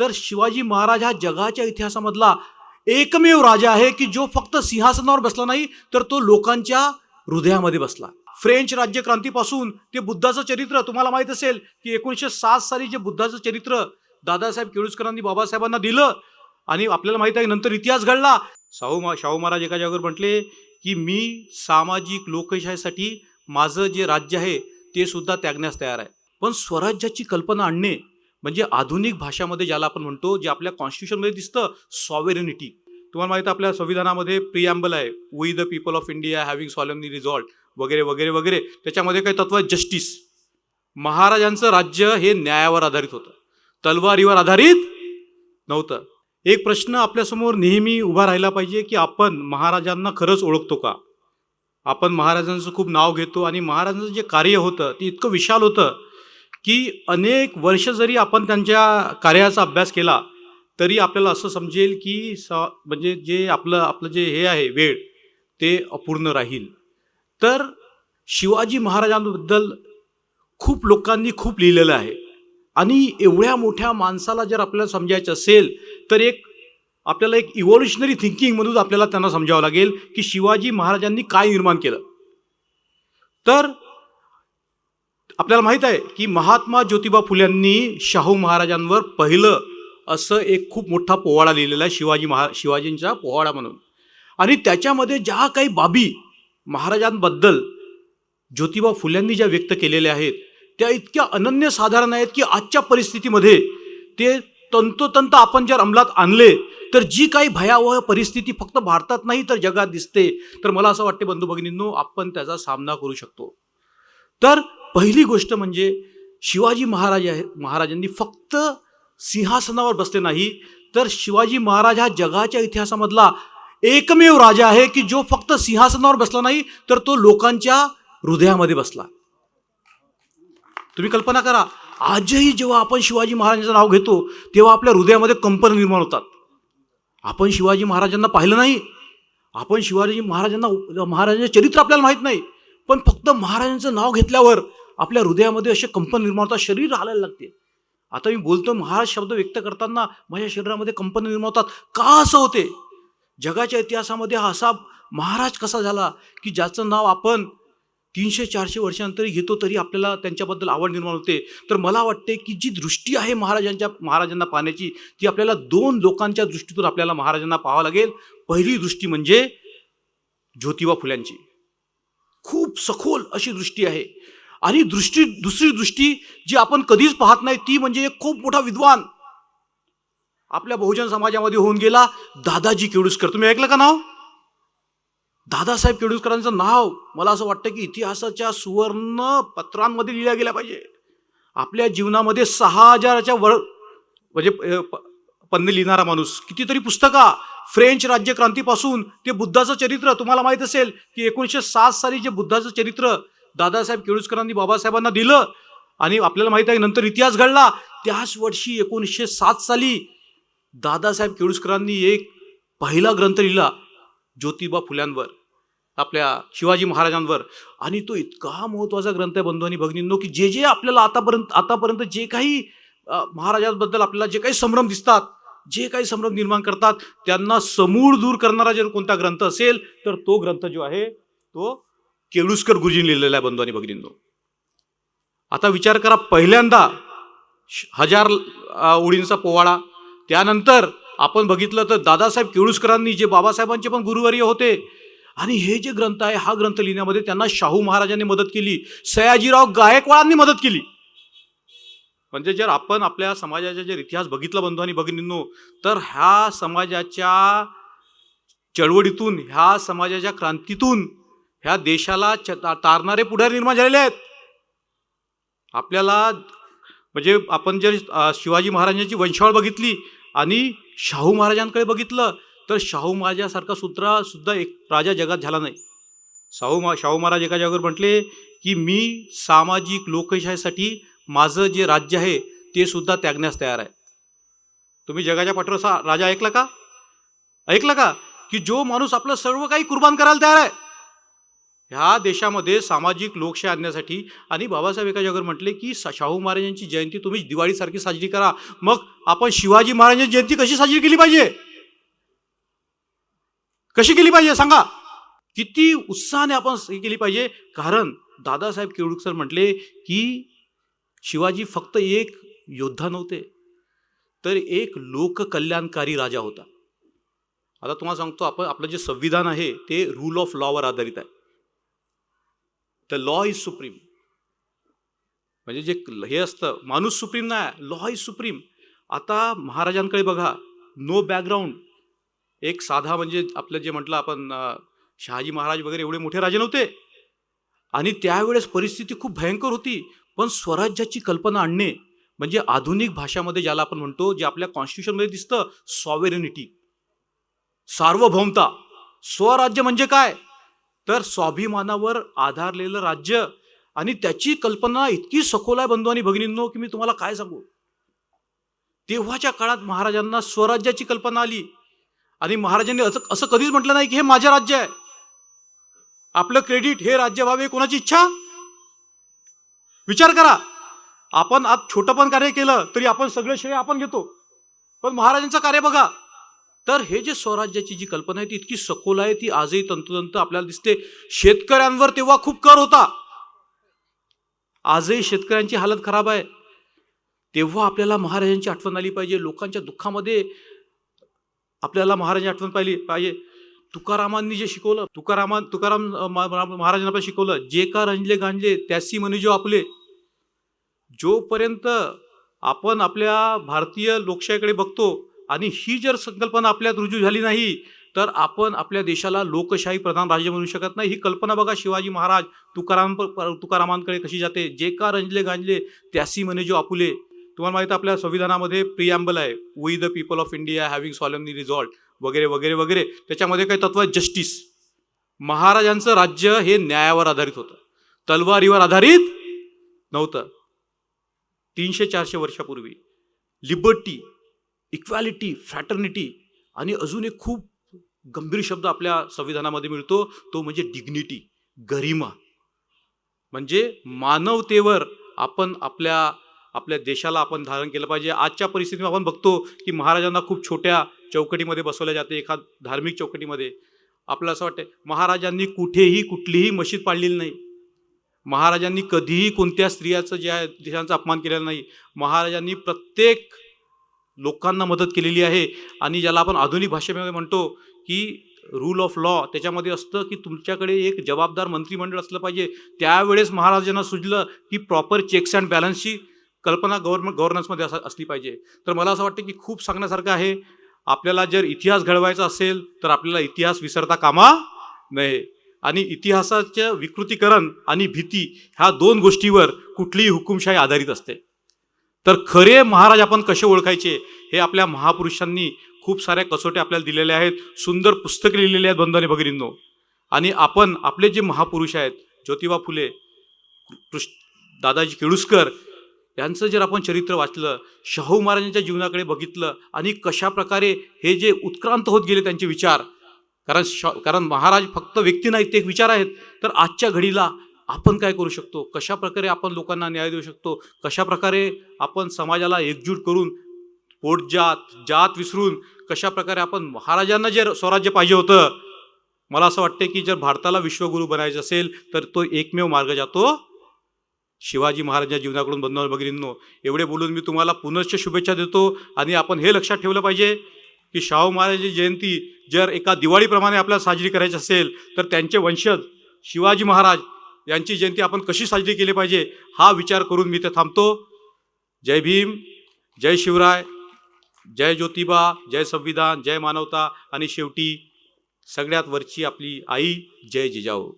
तर शिवाजी महाराज हा जगाच्या इतिहासामधला एकमेव राजा आहे की जो फक्त सिंहासनावर बसला नाही तर तो लोकांच्या हृदयामध्ये बसला. फ्रेंच राज्यक्रांतीपासून ते बुद्धाचं चरित्र तुम्हाला माहित असेल की 1907 साली जे बुद्धाचं चरित्र दादासाहेब केळुसकरांनी बाबासाहेबांना दिलं आणि आपल्याला माहित आहे नंतर इतिहास घडला. शाहू महाराज एका जागेवर म्हटले की मी सामाजिक लोकशाहीसाठी माझं जे राज्य आहे ते सुद्धा त्यागण्यास तयार आहे. पण स्वराज्याची कल्पना आणणे म्हणजे आधुनिक भाषामध्ये ज्याला आपण म्हणतो जे आपल्या कॉन्स्टिट्यूशनमध्ये दिसतं सॉव्हेरेनिटी. तुम्हाला माहिती आहे आपल्या संविधानामध्ये प्रिॲम्बल आहे, we the people of India having solemnly resolve वगैरे वगैरे वगैरे. त्याच्यामध्ये काही तत्व जस्टिस. महाराजांचं राज्य हे न्यायावर आधारित होतं, तलवारीवर आधारित नव्हतं. एक प्रश्न आपल्यासमोर नेहमी उभा राहिला पाहिजे की आपण महाराजांना खरंच ओळखतो का? आपण महाराजांचं खूप नाव घेतो आणि महाराजांचं जे कार्य होतं ते इतकं विशाल होतं की अनेक वर्ष जरी आपण त्यांच्या कार्याचा अभ्यास केला तरी आपल्याला असं समजेल की म्हणजे जे आपलं जे हे आहे वेळ ते अपूर्ण राहील. तर शिवाजी महाराजांबद्दल खूप लोकांनी खूप लिहिलेलं आहे आणि एवढ्या मोठ्या माणसाला जर आपल्याला समजायचं असेल तर आपल्याला एक इव्होल्युशनरी थिंकिंग म्हणून आपल्याला त्यांना समजावं लागेल की शिवाजी महाराजांनी काय निर्माण केलं. तर आपल्याला माहित आहे की महात्मा ज्योतिबा फुल्यांनी शाहू महाराजांवर पहिलं असं एक खूप मोठा पोवाडा लिहिलेला आहे शिवाजींचा पोवाडा म्हणून. आणि त्याच्यामध्ये ज्या काही बाबी महाराजांबद्दल ज्योतिबा फुल्यांनी ज्या व्यक्त केलेल्या आहेत त्या इतक्या अनन्यसाधारण आहेत की आजच्या परिस्थितीमध्ये ते तंतोतंत आपण जर अंमलात आणले तर जी काही भयावह परिस्थिती फक्त भारतात नाही तर जगात दिसते तर मला असं वाटते बंधू भगिनींनो आपण त्याचा सामना करू शकतो. तर पहिली गोष्ट म्हणजे शिवाजी महाराजांनी फक्त सिंहासनावर बसले नाही तर शिवाजी महाराज हा जगाच्या इतिहासामधला एकमेव राजा आहे की जो फक्त सिंहासनावर बसला नाही तर तो लोकांच्या हृदयामध्ये बसला. तुम्ही कल्पना करा आजही जेव्हा आपण शिवाजी महाराजांचं नाव घेतो तेव्हा आपल्या हृदयामध्ये कंपन निर्माण होतात. आपण शिवाजी महाराजांना पाहिलं नाही, आपण शिवाजी महाराजांचं चरित्र आपल्याला माहीत नाही, पण फक्त महाराजांचं नाव घेतल्यावर आपल्या हृदयामध्ये असे कंपन निर्माण होतात, शरीर हालायला लागते. आता मी बोलतो महाराज शब्द व्यक्त करताना माझ्या शरीरामध्ये कंपन निर्माण होतात. का असं होते? जगाच्या इतिहासामध्ये हा असा महाराज कसा झाला की ज्याचं नाव आपण 300-400 वर्षांनंतर घेतो तरी आपल्याला त्यांच्याबद्दल आवड निर्माण होते. तर मला वाटते की जी दृष्टी आहे महाराजांना पाहण्याची ती आपल्याला दोन लोकांच्या दृष्टीतून आपल्याला महाराजांना पाहावं लागेल. पहिली दृष्टी म्हणजे ज्योतिबा फुल्यांची, खूप सखोल अशी दृष्टी आहे. आणि दुसरी दृष्टी जी आपण कधीच पाहत नाही ती म्हणजे एक खूप मोठा विद्वान आपल्या बहुजन समाजामध्ये होऊन गेला दादाजी केळुसकर. तुम्ही ऐकलं का नाव? दादासाहेब केळुसकरांचं नाव मला असं वाटतं की इतिहासाच्या सुवर्ण पत्रांमध्ये लिहिल्या गेल्या पाहिजे. आपल्या जीवनामध्ये 6000च्या वर म्हणजे पन्ने लिहिणारा माणूस, कितीतरी पुस्तका, फ्रेंच राज्यक्रांतीपासून ते बुद्धाचं चरित्र तुम्हाला माहित असेल की 1907 साली जे बुद्धाचं चरित्र दादासाहेब केळुसकरांनी बाबासाहेबांना दिलं आणि आपल्याला माहित आहे नंतर इतिहास घडला. त्याच वर्षी 1907 साली दादासाहेब केळुसकरांनी एक पहिला ग्रंथ लिहिला ज्योतिबा फुल्यांवर, आपल्या शिवाजी महाराजांवर. आणि तो इतका महत्त्वाचा ग्रंथ आहे बंधू आणि भगिनींनो की जे आपल्याला आतापर्यंत जे काही महाराजांबद्दल आपल्याला जे काही संभ्रम दिसतात, जे काही संभ्रम निर्माण करतात त्यांना समूळ दूर करणारा जर कोणता ग्रंथ असेल तर तो ग्रंथ जो आहे तो केळुसकर गुरुजींनी लिहिलेला आहे बंधू आणि भगिनींनो. आता विचार करा, पहिल्यांदा 1000 ओळींचा पोवाडा, त्यानंतर आपण बघितलं तर दादासाहेब केळुसकरांनी जे बाबासाहेबांचे पण गुरुवर्य होते आणि हे जे ग्रंथ आहे हा ग्रंथ लिहिण्यामध्ये त्यांना शाहू महाराजांनी मदत केली, सयाजीराव गायकवाडांनी मदत केली. म्हणजे जर आपण आपल्या समाजाचा जर इतिहास बघितला बंधू आणि भगिनींनो तर ह्या समाजाच्या चळवळीतून, ह्या समाजाच्या क्रांतीतून ह्या देशाला तारणारे पुढारी निर्माण झालेले आहेत. आपल्याला म्हणजे आपण जर शिवाजी महाराजांची वंशावळ बघितली आणि शाहू महाराजांकडे बघितलं तर शाहू महाराजांसारखा सुद्धा एक राजा जगात झाला नाही. शाहू महाराज एका जागेवर म्हटले की मी सामाजिक लोकशाहीसाठी माझं जे राज्य आहे ते सुद्धा त्यागण्यास तयार आहे. तुम्ही जगाच्या पाठीवर राजा ऐकला का की जो माणूस आपलं सर्व काही कुर्बान करायला तयार आहे. ह्या देशामध्ये सामाजिक लोकशाही आणण्यासाठी आणि बाबासाहेब एका जागेवर म्हटले की शाहू महाराजांची जयंती तुम्ही दिवाळीसारखी साजरी करा. मग आपण शिवाजी महाराजांची जयंती कशी साजरी केली पाहिजे? कशी केली पाहिजे सांगा? किती उत्साहाने आपण केली पाहिजे? कारण दादासाहेब केळुसकर म्हटले की शिवाजी फक्त एक योद्धा नव्हते, तर एक लोककल्याणकारी राजा होता. आता तुम्हाला सांगतो, आपण आपलं जे संविधान आहे ते रूल ऑफ लॉवर आधारित आहे. The law is supreme. म्हणजे जे हे असतं, माणूस सुप्रीम नाही, लॉ इज सुप्रीम. आता महाराजांकडे बघा, नो बॅकग्राऊंड. एक साधा म्हणजे आपलं जे म्हटलं आपण शहाजी महाराज वगैरे एवढे मोठे राजे नव्हते आणि त्यावेळेस परिस्थिती खूप भयंकर होती. पण स्वराज्याची कल्पना आणणे म्हणजे आधुनिक भाषामध्ये ज्याला आपण म्हणतो, जे आपल्या कॉन्स्टिट्यूशनमध्ये दिसतं, सॉव्हेरेनिटी, सार्वभौमता. स्वराज्य म्हणजे काय? तर स्वाभिमानावर आधारलेलं राज्य. आणि त्याची कल्पना इतकी सखोल आहे बंधू आणि भगिनींनो की मी तुम्हाला काय सांगू. तेव्हाच्या काळात महाराजांना स्वराज्याची कल्पना आली आणि महाराजांनी असं कधीच म्हटलं नाही की हे माझं राज्य आहे, आपलं क्रेडिट हे राज्य व्हावे. कोणाची इच्छा? विचार करा. आपण आज छोटं पण कार्य केलं तरी आपण सगळे श्रेय आपण घेतो, पण महाराजांचं कार्य बघा. तर हे जे स्वराज्याची जी कल्पना आहे ती इतकी सखोल आहे, ती आजही तंतोतंत आपल्याला दिसते. शेतकऱ्यांवर तेव्हा खूप कर होता, आजही शेतकऱ्यांची हालत खराब आहे. तेव्हा आपल्याला महाराजांची आठवण आली पाहिजे. लोकांच्या दुःखामध्ये आपल्याला महाराजांची आठवण पाहिजे. तुकारामांनी जे शिकवलं, तुकाराम महाराजांना आपल्याला शिकवलं, जे का रंजले गांजले त्यासी म्हणे जो आपले. जोपर्यंत आपण आपल्या भारतीय लोकशाहीकडे बघतो आणि ही जर संकल्पना आपल्यात रुजू झाली नाही, तर आपण आपल्या देशाला लोकशाही प्रधान राज्य म्हणू शकत नाही. ही कल्पना बघा, शिवाजी महाराज तुकारामांकडे कशी जाते. जे का रंजले गांजले त्यासी म्हणे जो आपुले. तुम्हाला माहिती आहे आपल्या संविधानामध्ये प्रिॲम्बल आहे, we the people of India having solemnly resolved वगैरे वगैरे वगैरे. त्याच्यामध्ये काही तत्व आहे, जस्टिस. महाराजांचं राज्य हे न्यायावर आधारित होतं, तलवारीवर आधारित नव्हतं. 300-400 वर्षापूर्वी लिबर्टी, इक्वॅलिटी, फ्रॅटर्निटी आणि अजून एक खूप गंभीर शब्द आपल्या संविधानामध्ये मिळतो, तो म्हणजे डिग्निटी, गरिमा. म्हणजे मानवतेवर आपण आपल्या देशाला आपण धारण केलं पाहिजे. आजच्या परिस्थितीत आपण बघतो की महाराजांना खूप छोट्या चौकटीमध्ये बसवल्या जाते, एखाद धार्मिक चौकटीमध्ये. आपल्याला असं वाटतं महाराजांनी कुठेही कुठलीही मशीद पाडलेली नाही, महाराजांनी कधीही कोणत्या स्त्रियाचं देशांचा अपमान केलेला नाही. महाराजांनी प्रत्येक लोकांना मदत केलेली आहे. आणि ज्याला आपण आधुनिक भाषेमध्ये म्हणतो की रूल ऑफ लॉ, त्याच्यामध्ये असतं की तुमच्याकडे एक जबाबदार मंत्रिमंडळ असलं पाहिजे. त्यावेळेस महाराजांना सुचलं की प्रॉपर चेक्स अँड बॅलन्सची कल्पना गव्हर्नन्समध्ये असली पाहिजे. तर मला असं वाटतं की खूप सांगण्यासारखं आहे. आपल्याला जर इतिहास घडवायचा असेल तर आपल्याला इतिहास विसरता कामा नये. आणि इतिहासाचं विकृतीकरण आणि भीती ह्या दोन गोष्टीवर कुठलीही हुकुमशाही आधारित असते. तर खरे महाराज आपण कसे ओळखायचे हे आपल्या महापुरुषांनी खूप साऱ्या कसोट्या आपल्याला दिलेल्या आहेत, सुंदर पुस्तके लिहिलेली आहेत बंधू आणि भगिनींनो. आणि आपण आपले जे महापुरुष आहेत, ज्योतिबा फुले, दादाजी केळुसकर यांचं जर आपण चरित्र वाचलं, शाहू महाराजांच्या जीवनाकडे बघितलं आणि कशा प्रकारे हे जे उत्क्रांत होत गेले त्यांचे विचार, कारण महाराज फक्त व्यक्ती नाहीत, ते एक विचार आहेत. तर आजच्या घडीला आपण काय करू शकतो, कशा प्रकारे आपण लोकांना न्याय देऊ शकतो, कशा प्रकारे आपण समाजाला एकजूट करून जात विसरून कशा प्रकारे आपण महाराजांना जे स्वराज्य पाहिजे होतं. मला असं वाटतं की जर भारताला विश्वगुरू बनायचं असेल तर तो एकमेव मार्ग जातो शिवाजी महाराजांच्या जीवनाकडून. बंधू भगिनींनो, एवढे बोलून मी तुम्हाला पुनश्च शुभेच्छा देतो. आणि आपण हे लक्षात ठेवलं पाहिजे की शाहू महाराजांची जयंती जर एका दिवाळीप्रमाणे आपल्याला साजरी करायची असेल तर त्यांचे वंशज शिवाजी महाराज यांची जयंती आपण कशी साजरी केली पाहिजे हा विचार करून मी ते थांबतो. जय भीम, जय शिवराय, जय ज्योतिबा, जय संविधान, जय मानवता आणि शेवटी सगळ्यात वरची आपली आई जय जिजाऊ.